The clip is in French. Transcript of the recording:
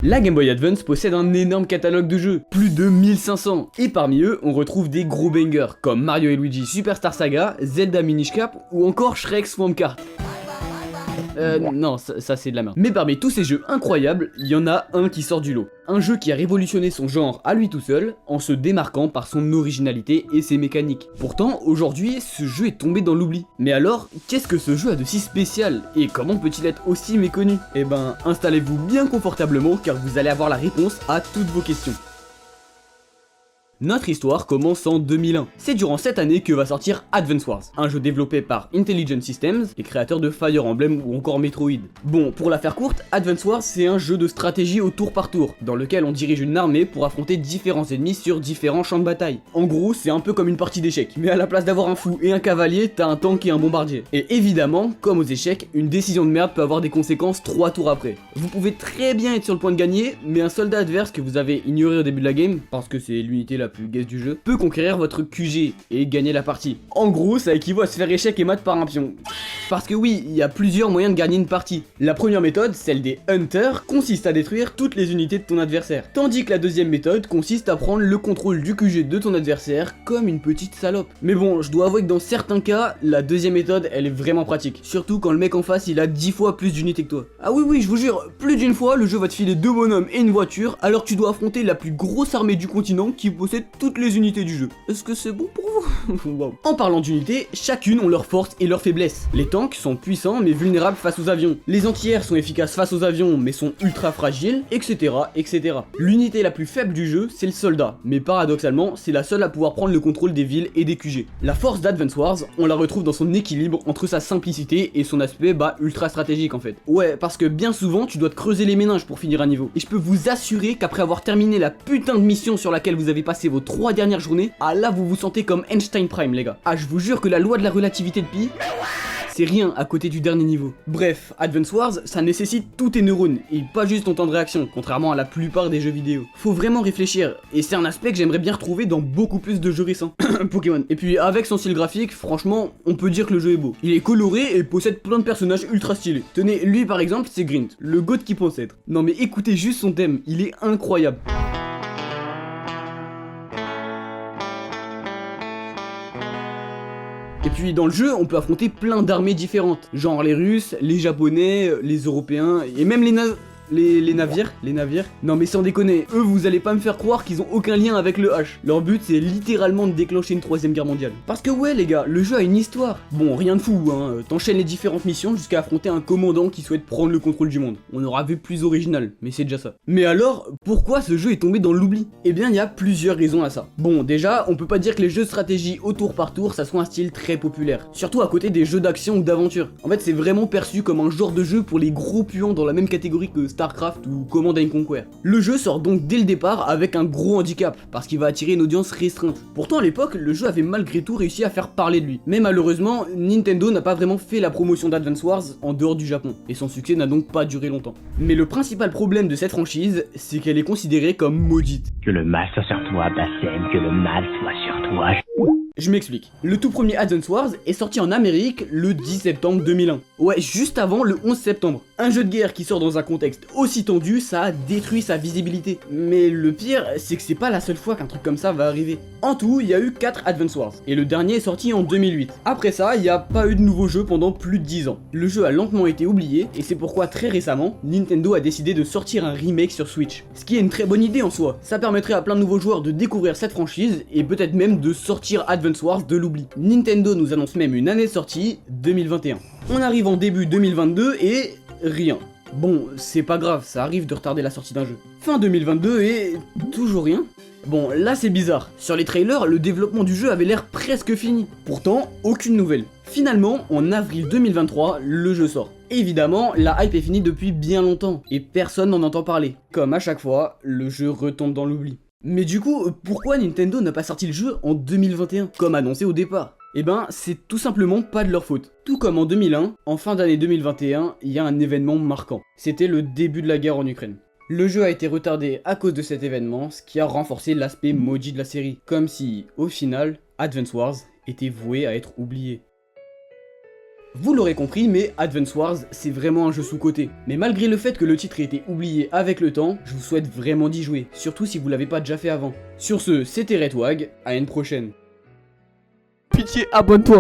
La Game Boy Advance possède un énorme catalogue de jeux, plus de 1500, et parmi eux, on retrouve des gros bangers comme Mario et Luigi Superstar Saga, Zelda Minish Cap ou encore Shrek Swamp Kart. Non, ça c'est de la merde. Mais parmi tous ces jeux incroyables, il y en a un qui sort du lot. Un jeu qui a révolutionné son genre à lui tout seul, en se démarquant par son originalité et ses mécaniques. Pourtant, aujourd'hui, ce jeu est tombé dans l'oubli. Mais alors, qu'est-ce que ce jeu a de si spécial? Et comment peut-il être aussi méconnu? Eh ben, installez-vous bien confortablement car vous allez avoir la réponse à toutes vos questions. Notre histoire commence en 2001. C'est durant cette année que va sortir Advance Wars, un jeu développé par Intelligent Systems, les créateurs de Fire Emblem ou encore Metroid. Bon, pour la faire courte, Advance Wars c'est un jeu de stratégie au tour par tour, dans lequel on dirige une armée pour affronter différents ennemis sur différents champs de bataille. En gros, c'est un peu comme une partie d'échecs, mais à la place d'avoir un fou et un cavalier, t'as un tank et un bombardier. Et évidemment, comme aux échecs, une décision de merde peut avoir des conséquences 3 tours après. Vous pouvez très bien être sur le point de gagner, mais un soldat adverse que vous avez ignoré au début de la game, parce que c'est l'unité la plus guess du jeu, peut conquérir votre QG et gagner la partie. En gros, ça équivaut à se faire échec et mat par un pion. Parce que oui, il y a plusieurs moyens de gagner une partie. La première méthode, celle des Hunters, consiste à détruire toutes les unités de ton adversaire. Tandis que la deuxième méthode consiste à prendre le contrôle du QG de ton adversaire comme une petite salope. Mais bon, je dois avouer que dans certains cas, la deuxième méthode, elle est vraiment pratique. Surtout quand le mec en face, il a 10 fois plus d'unités que toi. Ah oui, je vous jure, plus d'une fois, le jeu va te filer 2 bonhommes et une voiture, alors que tu dois affronter la plus grosse armée du continent qui possède toutes les unités du jeu. Est-ce que c'est bon pour vous? Wow. En parlant d'unités, chacune ont leurs forces et leurs faiblesses. Les tanks sont puissants mais vulnérables face aux avions. Les anti-air sont efficaces face aux avions mais sont ultra fragiles, etc. etc. L'unité la plus faible du jeu, c'est le soldat, mais paradoxalement, c'est la seule à pouvoir prendre le contrôle des villes et des QG. La force d'Advance Wars, on la retrouve dans son équilibre entre sa simplicité et son aspect ultra stratégique en fait. Ouais, parce que bien souvent, tu dois te creuser les méninges pour finir un niveau. Et je peux vous assurer qu'après avoir terminé la putain de mission sur laquelle vous avez passé vos 3 dernières journées, ah là vous vous sentez comme Einstein Prime les gars. Ah je vous jure que la loi de la relativité de Pi, c'est rien à côté du dernier niveau. Bref, Advance Wars, ça nécessite tous tes neurones, et pas juste ton temps de réaction, contrairement à la plupart des jeux vidéo. Faut vraiment réfléchir, et c'est un aspect que j'aimerais bien retrouver dans beaucoup plus de jeux récents. Pokémon. Et puis avec son style graphique, franchement, on peut dire que le jeu est beau. Il est coloré et possède plein de personnages ultra stylés. Tenez, lui par exemple, c'est Grint, le goth qui pense être. Non mais écoutez juste son thème, il est incroyable. Et puis dans le jeu, on peut affronter plein d'armées différentes, genre les Russes, les Japonais, les Européens, et même les navires. Non mais sans déconner, eux vous allez pas me faire croire qu'ils ont aucun lien avec le H. Leur but c'est littéralement de déclencher une 3ème guerre mondiale. Parce que ouais les gars, le jeu a une histoire. Bon, rien de fou hein, t'enchaînes les différentes missions jusqu'à affronter un commandant qui souhaite prendre le contrôle du monde. On aura vu plus original, mais c'est déjà ça. Mais alors, pourquoi ce jeu est tombé dans l'oubli? Eh bien il y a plusieurs raisons à ça. Bon déjà, on peut pas dire que les jeux de stratégie au tour par tour ça soit un style très populaire. Surtout à côté des jeux d'action ou d'aventure. En fait c'est vraiment perçu comme un genre de jeu pour les gros puants dans la même catégorie que StarCraft ou Command & Conquer. Le jeu sort donc dès le départ avec un gros handicap, parce qu'il va attirer une audience restreinte. Pourtant à l'époque, le jeu avait malgré tout réussi à faire parler de lui. Mais malheureusement, Nintendo n'a pas vraiment fait la promotion d'Advance Wars en dehors du Japon, et son succès n'a donc pas duré longtemps. Mais le principal problème de cette franchise, c'est qu'elle est considérée comme maudite. Que le mal soit sur toi, Bassem, que le mal soit sur toi. Je m'explique. Le tout premier Advance Wars est sorti en Amérique le 10 septembre 2001. Ouais, juste avant le 11 septembre. Un jeu de guerre qui sort dans un contexte aussi tendu, ça a détruit sa visibilité. Mais le pire, c'est que c'est pas la seule fois qu'un truc comme ça va arriver. En tout, il y a eu 4 Advance Wars, et le dernier est sorti en 2008. Après ça, il n'y a pas eu de nouveau jeu pendant plus de 10 ans. Le jeu a lentement été oublié, et c'est pourquoi très récemment, Nintendo a décidé de sortir un remake sur Switch. Ce qui est une très bonne idée en soi. Ça permettrait à plein de nouveaux joueurs de découvrir cette franchise, et peut-être même de sortir Advance Wars de l'oubli. Nintendo nous annonce même une année de sortie, 2021. On arrive en début 2022 et rien. Bon, c'est pas grave, ça arrive de retarder la sortie d'un jeu. Fin 2022 et toujours rien. Bon, là c'est bizarre. Sur les trailers, le développement du jeu avait l'air presque fini. Pourtant, aucune nouvelle. Finalement, en avril 2023, le jeu sort. Évidemment, la hype est finie depuis bien longtemps, et personne n'en entend parler. Comme à chaque fois, le jeu retombe dans l'oubli. Mais du coup, pourquoi Nintendo n'a pas sorti le jeu en 2021, comme annoncé au départ? Eh ben, c'est tout simplement pas de leur faute. Tout comme en 2001, en fin d'année 2021, il y a un événement marquant. C'était le début de la guerre en Ukraine. Le jeu a été retardé à cause de cet événement, ce qui a renforcé l'aspect maudit de la série. Comme si, au final, Advance Wars était voué à être oublié. Vous l'aurez compris, mais Advance Wars, c'est vraiment un jeu sous-coté. Mais malgré le fait que le titre ait été oublié avec le temps, je vous souhaite vraiment d'y jouer, surtout si vous l'avez pas déjà fait avant. Sur ce, c'était Redwag, à une prochaine. Pitié, abonne-toi.